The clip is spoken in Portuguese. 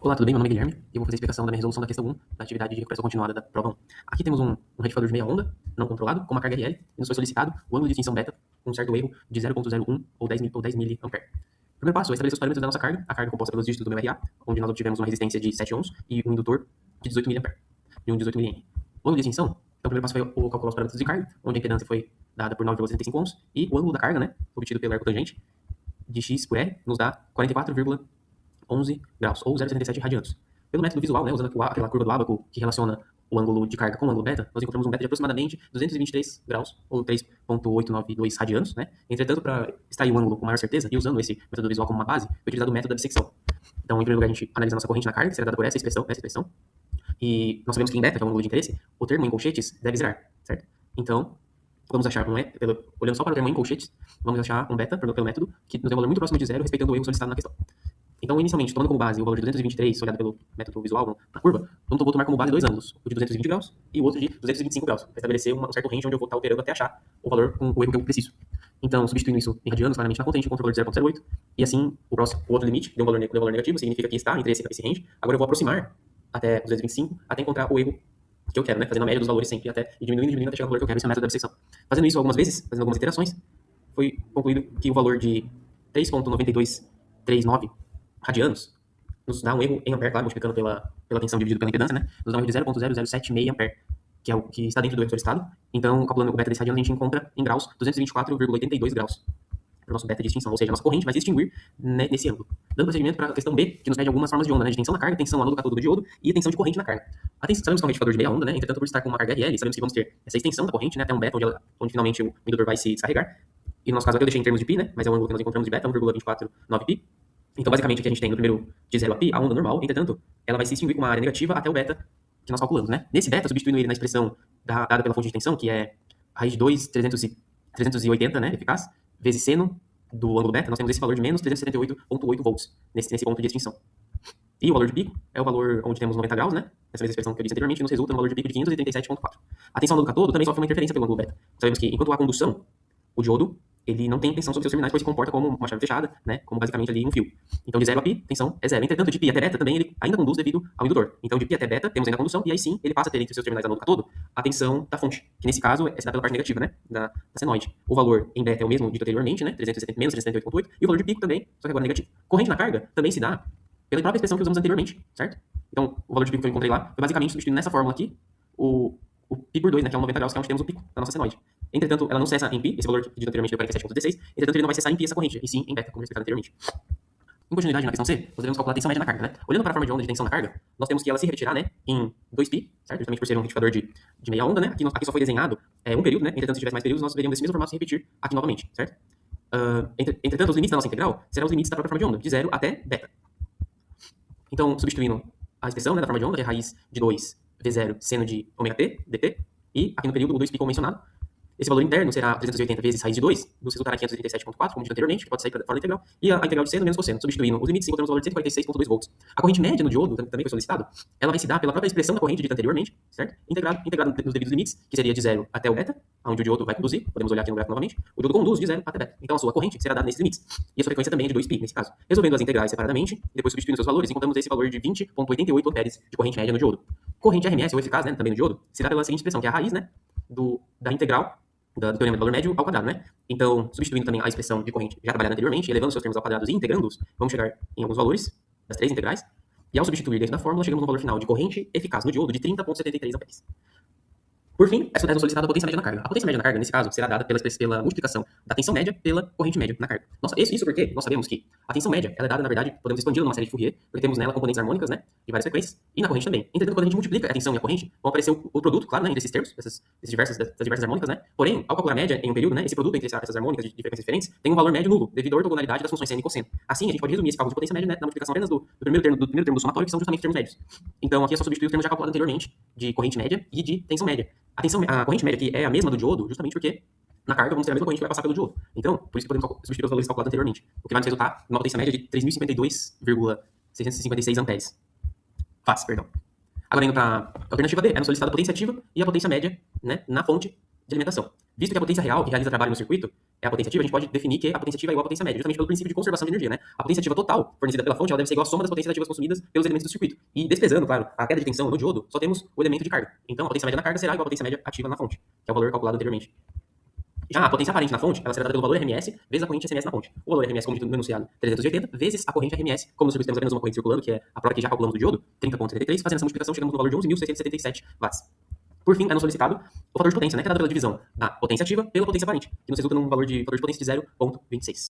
Olá, tudo bem? Meu nome é Guilherme e eu vou fazer a explicação da minha resolução da questão 1 da atividade de recuperação continuada da prova 1. Aqui temos um retificador de meia onda, não controlado, com uma carga RL, e nos foi solicitado o ângulo de extinção beta com um certo erro de 0,01 ou 10 mA. Primeiro passo é estabelecer os parâmetros da nossa carga, a carga composta pelos dígitos do meu RA, onde nós obtivemos uma resistência de 7 ohms e um indutor de 18 mA, de um 18 mA. O ângulo de extinção, então o primeiro passo foi calcular os parâmetros de carga, onde a impedância foi dada por 9,75 ohms, e o ângulo da carga, né, obtido pelo arco tangente, de x por R, nos dá 44,11 graus, ou 0,77 radianos. Pelo método visual, né, usando aquela curva do ábaco que relaciona o ângulo de carga com o ângulo beta, nós encontramos um beta de aproximadamente 223 graus, ou 3,892 radianos, né? Entretanto, para extrair o ângulo com maior certeza, e usando esse método visual como uma base, foi utilizado o método da dissecção. Então, em primeiro lugar, a gente analisa a nossa corrente na carga, que será dada por essa expressão, e nós sabemos que em beta, que é o ângulo de interesse, o termo em colchetes deve zerar, certo? Então, vamos achar olhando só para o termo em colchetes, vamos achar um beta, pelo método, que nos dê um valor muito próximo de zero, respeitando o erro solicitado na questão. Então, inicialmente, tomando como base o valor de 223, olhado pelo método visual na curva, vou tomar como base dois ângulos, o de 220 graus e o outro de 225 graus, para estabelecer um certo range onde eu vou estar operando até achar o valor com o erro que eu preciso. Então, substituindo isso em radianos, claramente na conta, a gente encontra o valor de 0,08, e assim, o outro limite deu um valor negativo, significa que está entre esse range. Agora eu vou aproximar até 225, até encontrar o erro que eu quero, né? Fazendo a média dos valores sempre, e diminuindo até chegar no valor que eu quero, esse é o método da bissecção. Fazendo isso algumas vezes, fazendo algumas iterações, foi concluído que o valor de 3,9239 radianos nos dá um erro em ampere, claro, multiplicando pela tensão dividido pela impedância, né? Nos dá um erro de 0,0076 ampere, que é o que está dentro do erro solicitado. Então, calculando o beta desse radiano, a gente encontra em graus 224,82 graus para o nosso beta de extinção, ou seja, a nossa corrente vai se extinguir nesse ângulo. Dando procedimento para a questão B, que nos pede algumas formas de onda, né? De tensão na carga, tensão no ânodo catódo do diodo e tensão de corrente na carga. Sabemos que é um retificador de meia onda, né? Entretanto, por estar com uma carga RL, sabemos que vamos ter essa extensão da corrente, né? Até um beta, onde finalmente o indutor vai se descarregar. E no nosso caso aqui eu deixei em termos de pi, né? Mas é o ângulo que nós encontramos de beta, 1,249 pi. Então, basicamente, aqui a gente tem no primeiro de 0 a π, a onda normal, entretanto, ela vai se extinguir com uma área negativa até o beta que nós calculamos, né? Nesse beta, substituindo ele na expressão dada pela fonte de tensão, que é raiz de 2, 380, né, eficaz, vezes seno do ângulo beta, nós temos esse valor de menos 378,8 volts, nesse ponto de extinção. E o valor de pico é o valor onde temos 90 graus, né? Essa mesma expressão que eu disse anteriormente, nos resulta no valor de pico de 537,4. A tensão do catodo também sofre uma interferência pelo ângulo beta. Sabemos que, enquanto há condução, o diodo ele não tem tensão sobre seus terminais, pois se comporta como uma chave fechada, né? Como basicamente ali um fio. Então, de 0 a π, tensão é zero. Entretanto, de π até beta também ele ainda conduz devido ao indutor. Então, de π até beta, temos ainda a condução, e aí sim, ele passa a ter entre seus terminais anodo e catodo a tensão da fonte, que nesse caso é se dá pela parte negativa, né? Da senoide. O valor em beta é o mesmo dito anteriormente, né? Menos 378,8, e o valor de pico também, só que agora negativo. Corrente na carga também se dá pela própria expressão que usamos anteriormente, certo? Então, o valor de pico que eu encontrei lá foi basicamente substituindo nessa fórmula aqui o π por 2, né, que é um 90 graus, que é onde temos o pico da nossa senoide. Entretanto, ela não cessa em π, esse valor dito anteriormente deu 47,16, entretanto, ele não vai cessar em π essa corrente, e sim em beta, como explicado anteriormente. Em continuidade na questão C, nós devemos calcular a tensão média na carga, né? Olhando para a forma de onda de tensão na carga, nós temos que ela se repetirá, né, em 2π, certo? Justamente por ser um retificador de meia onda, né? Aqui só foi desenhado um período, né? Entretanto, se tivesse mais períodos, nós veríamos esse mesmo formato se repetir aqui novamente, certo? Entretanto, os limites da nossa integral serão os limites da própria forma de onda, de 0 até beta. Então, substituindo a expressão, né, da forma de onda, que é raiz de 2 V0 seno de ômega-t, dt, e aqui no período o 2π como mencionado. Esse valor interno será 380 vezes raiz de 2, nos resultará 537,4, como dito anteriormente, que pode sair para a forma integral, e a integral de seno menos cosseno. Substituindo os limites, encontramos o valor de 146,2 volts. A corrente média no diodo, também foi solicitado, ela vai se dar pela própria expressão da corrente dita anteriormente, certo? Integrado nos devidos limites, que seria de 0 até o beta, onde o diodo vai conduzir, podemos olhar aqui no gráfico novamente, o diodo conduz de 0 até beta. Então a sua corrente será dada nesses limites. E a sua frequência também é de 2π, nesse caso. Resolvendo as integrais separadamente, e depois substituindo seus valores, encontramos esse valor de 20,88 amperes de corrente média no diodo. Corrente RMS, ou eficaz, né, também no diodo, se dá pela seguinte expressão, que é a raiz, né, da integral do teorema do valor médio ao quadrado, né? Então, substituindo também a expressão de corrente já trabalhada anteriormente, elevando seus termos ao quadrado e integrando-os, vamos chegar em alguns valores das três integrais. E ao substituir dentro da fórmula, chegamos no valor final de corrente eficaz no diodo de 30,73 amperes. Por fim, é solicitada a potência média na carga. A potência média na carga, nesse caso, será dada pela multiplicação da tensão média pela corrente média na carga. Isso porque nós sabemos que a tensão média ela é dada, na verdade, podemos expandi-la numa série de Fourier, porque temos nela componentes harmônicas, né, de várias frequências, e na corrente também. Entretanto, quando a gente multiplica a tensão e a corrente, vão aparecer o produto, claro, né, entre esses termos, dessas diversas harmônicas, né. Porém, ao calcular a média em um período, né, esse produto entre essas harmônicas de frequências diferentes tem um valor médio nulo, devido à ortogonalidade das funções seno e cosseno. Assim, a gente pode resumir esse cálculo de potência média, né, na multiplicação apenas do primeiro termo do somatório, que são justamente termos médios. Então, aqui é só substituir os termos já calculados anteriormente, de corrente média e de tensão média. A corrente média aqui é a mesma do diodo, justamente porque na carga vamos ter a mesma corrente que vai passar pelo diodo. Então, por isso que podemos substituir os valores calculados anteriormente. O que vai nos resultar numa potência média de 3.052,656 amperes. Perdão. Agora indo para a alternativa D, é nos solicitada a potência ativa e a potência média, né, na fonte de alimentação. Visto que a potência real que realiza trabalho no circuito é a potência ativa, a gente pode definir que a potência ativa é igual à potência média, justamente pelo princípio de conservação de energia, né? A potência ativa total fornecida pela fonte ela deve ser igual à soma das potências ativas consumidas pelos elementos do circuito. E desprezando, claro, a queda de tensão no diodo, só temos o elemento de carga. Então, a potência média na carga será igual à potência média ativa na fonte, que é o valor calculado anteriormente. Já a potência aparente na fonte, ela será dada pelo valor RMS vezes a corrente SMS na fonte. O valor RMS, como dito no enunciado, 380, vezes a corrente RMS. Como no circuito temos apenas uma corrente circulando, que é a própria que já calculamos do diodo, 30,73, fazendo essa multiplicação, chegamos no valor de 11.677 watts. Por fim, é nos solicitado o fator de potência, né, que é dado pela divisão da potência ativa pela potência aparente, que nos resulta num valor de potência de 0,26.